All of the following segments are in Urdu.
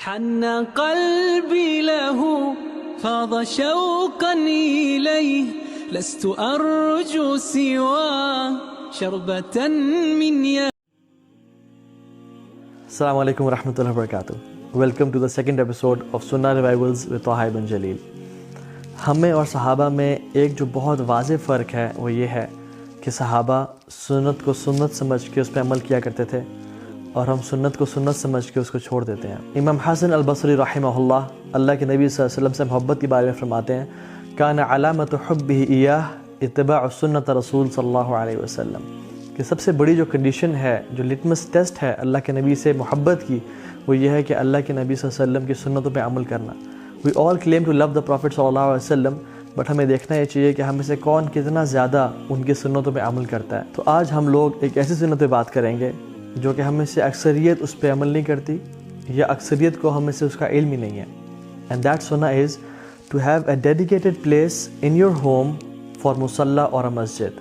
حن قلبي له فاض شوقا إليه لست أرجو سوى شربة من يده. Assalamu alaikum warahmatullahi wabarakatuh. Welcome to the second episode of Sunnah Revivals with Taha ibn Jalil. ہمیں اور صحابہ میں ایک جو بہت واضح فرق ہے وہ یہ ہے کہ صحابہ سنت کو سنت سمجھ کے اس پہ عمل کیا کرتے تھے اور ہم سنت کو سنت سمجھ کے اس کو چھوڑ دیتے ہیں. امام حسن البصری رحمہ اللہ اللہ کے نبی صلی اللہ علیہ وسلم سے محبت کے بارے میں فرماتے ہیں کان علامت حبہ ایاہ اتباع سنت رسول صلی اللہ علیہ وسلم کہ سب سے بڑی جو کنڈیشن ہے جو لٹمس ٹیسٹ ہے اللہ کے نبی سے محبت کی وہ یہ ہے کہ اللہ کے نبی صلی اللہ علیہ وسلم کی سنتوں پہ عمل کرنا. We all claim to love the Prophet صلی اللہ علیہ وسلم بٹ ہمیں دیکھنا یہ چاہیے کہ ہم میں سے کون کتنا زیادہ ان کی سنتوں پہ عمل کرتا ہے. تو آج ہم لوگ ایک ایسی سنت پہ بات کریں گے جو کہ ہم میں سے اکثریت اس پہ عمل نہیں کرتی یا اکثریت کو ہم میں سے اس کا علم ہی نہیں ہے. And that sunnah is to have a dedicated place in your home for musalla or a masjid.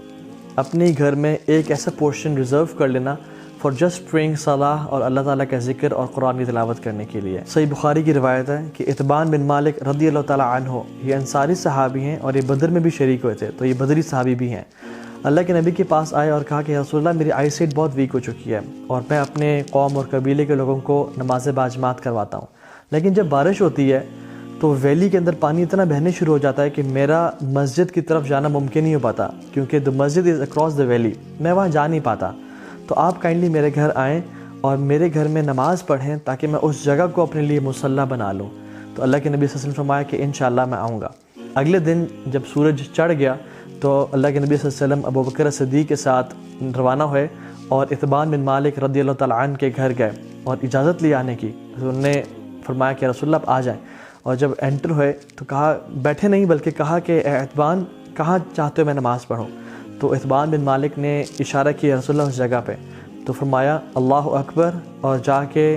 اپنے گھر میں ایک ایسا پورشن ریزرو کر لینا فار جسٹ پریئنگ صلاح اور اللہ تعالیٰ کا ذکر اور قرآن کی تلاوت کرنے کے لیے. صحیح بخاری کی روایت ہے کہ اتبان بن مالک رضی اللہ تعالیٰ عنہ یہ انصاری صحابی ہیں اور یہ بدر میں بھی شریک ہوئے تھے تو یہ بدری صحابی بھی ہیں. اللہ کے نبی کے پاس آئے اور کہا کہ رسول اللہ میری آئی سائٹ بہت ویک ہو چکی ہے اور میں اپنے قوم اور قبیلے کے لوگوں کو نماز باجماعت کرواتا ہوں لیکن جب بارش ہوتی ہے تو ویلی کے اندر پانی اتنا بہنے شروع ہو جاتا ہے کہ میرا مسجد کی طرف جانا ممکن نہیں ہو پاتا کیونکہ the Masjid is across the valley میں وہاں جا نہیں پاتا. تو آپ کائنڈلی میرے گھر آئیں اور میرے گھر میں نماز پڑھیں تاکہ میں اس جگہ کو اپنے لیے مصلی بنا لوں. تو اللہ کے نبی صلی اللہ علیہ وسلم فرمایا کہ انشاءاللہ میں آؤں گا. اگلے دن جب سورج چڑھ گیا تو اللہ کے نبی صلی اللہ علیہ وسلم ابو بکر صدیق کے ساتھ روانہ ہوئے اور اتبان بن مالک رضی اللہ تعالیٰ عنہ کے گھر گئے اور اجازت لی آنے کی. تو انہوں نے فرمایا کہ رسول اللہ آپ آ جائیں اور جب انٹر ہوئے تو کہا بیٹھے نہیں بلکہ کہا کہ اے اتبان کہاں چاہتے ہو میں نماز پڑھوں. تو اتبان بن مالک نے اشارہ کیا رسول اللہ اس جگہ پہ. تو فرمایا اللہ اکبر اور جا کے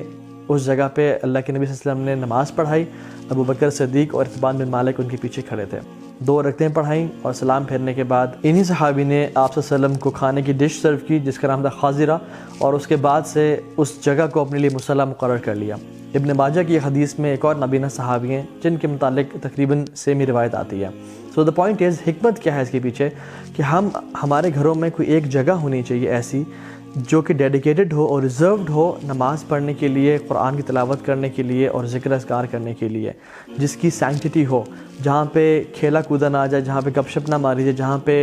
اس جگہ پہ اللہ کے نبی صلی اللہ علیہ وسلم نے نماز پڑھائی. ابو بکر صدیق اور اتبان بن مالک ان کے پیچھے کھڑے تھے. 2 رکعتیں پڑھائیں اور سلام پھیرنے کے بعد انہی صحابی نے آپ صلی اللہ علیہ وسلم کو کھانے کی ڈش سرو کی جس کا نام تھا خاضرہ اور اس کے بعد سے اس جگہ کو اپنے لیے مصلی مقرر کر لیا. ابن ماجہ کی حدیث میں ایک اور نابینا صحابی ہیں جن کے متعلق تقریباً سیم ہی روایت آتی ہے. سو دا پوائنٹ از حکمت کیا ہے اس کے پیچھے کہ ہمارے گھروں میں کوئی ایک جگہ ہونی چاہیے ایسی جو کہ ڈیڈیکیٹڈ ہو اور ریزروڈ ہو نماز پڑھنے کے لیے قرآن کی تلاوت کرنے کے لیے اور ذکر اذکار کرنے کے لیے جس کی سینکٹیٹی ہو جہاں پہ کھیلا کودا نہ آ جائے جہاں پہ گپ شپ نہ ماری جائے جہاں پہ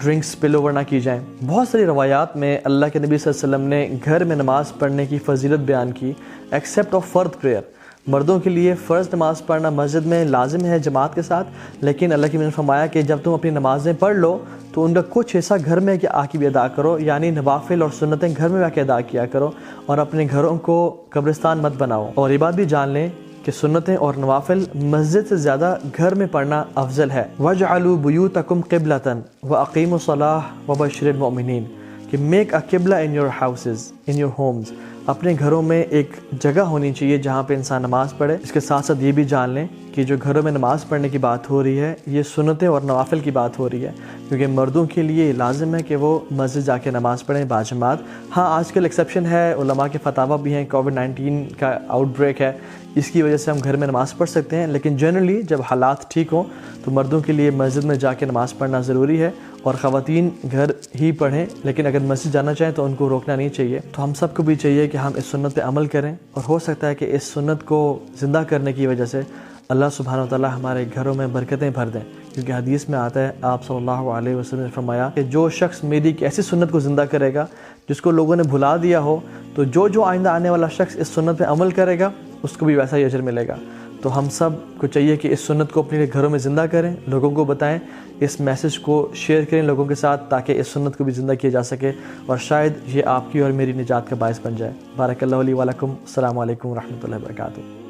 ڈرنکس سپل اوور نہ کی جائیں. بہت ساری روایات میں اللہ کے نبی صلی اللہ علیہ وسلم نے گھر میں نماز پڑھنے کی فضیلت بیان کی ایکسیپٹ آف فرض پریئر. مردوں کے لیے فرض نماز پڑھنا مسجد میں لازم ہے جماعت کے ساتھ لیکن اللہ کے نبی نے فرمایا کہ جب تم اپنی نمازیں پڑھ لو تو ان کا کچھ حصہ گھر میں آ کے بھی ادا کرو یعنی نوافل اور سنتیں گھر میں آ کے ادا کیا کرو اور اپنے گھروں کو قبرستان مت بناؤ. اور یہ بات بھی جان لیں کہ سنتیں اور نوافل مسجد سے زیادہ گھر میں پڑھنا افضل ہے. وَاجْعَلُوا بُيُوتَكُمْ قِبْلَةً وَأَقِيمُوا الصَّلَاةَ وَبَشِّرِ الْمُؤْمِنِينَ کہ میک اے قبلہ in your houses in your homes. اپنے گھروں میں ایک جگہ ہونی چاہیے جہاں پہ انسان نماز پڑھے. اس کے ساتھ ساتھ یہ بھی جان لیں کہ جو گھروں میں نماز پڑھنے کی بات ہو رہی ہے یہ سنتیں اور نوافل کی بات ہو رہی ہے کیونکہ مردوں کے لیے لازم ہے کہ وہ مسجد جا کے نماز پڑھیں باجماعت. ہاں آج کل ایکسیپشن ہے علماء کے فتاویٰ بھی ہیں کووڈ-19 کا آؤٹ بریک ہے اس کی وجہ سے ہم گھر میں نماز پڑھ سکتے ہیں لیکن جنرلی جب حالات ٹھیک ہوں تو مردوں کے لیے مسجد میں جا کے نماز پڑھنا ضروری ہے اور خواتین گھر ہی پڑھیں لیکن اگر مسجد جانا چاہیں تو ان کو روکنا نہیں چاہیے. تو ہم سب کو بھی چاہیے کہ ہم اس سنت پہ عمل کریں اور ہو سکتا ہے کہ اس سنت کو زندہ کرنے کی وجہ سے اللہ سبحانہ وتعالی ہمارے گھروں میں برکتیں بھر دیں کیونکہ حدیث میں آتا ہے آپ صلی اللہ علیہ وسلم نے فرمایا کہ جو شخص میری ایک ایسی سنت کو زندہ کرے گا جس کو لوگوں نے بھلا دیا ہو تو جو آئندہ آنے والا شخص اس سنت پہ عمل کرے گا اس کو بھی ویسا ہی اجر ملے گا. تو ہم سب کو چاہیے کہ اس سنت کو اپنے گھروں میں زندہ کریں لوگوں کو بتائیں اس میسج کو شیئر کریں لوگوں کے ساتھ تاکہ اس سنت کو بھی زندہ کیا جا سکے اور شاید یہ آپ کی اور میری نجات کا باعث بن جائے. بارک اللہ لی ولکم. السلام علیکم ورحمۃ اللہ وبرکاتہ.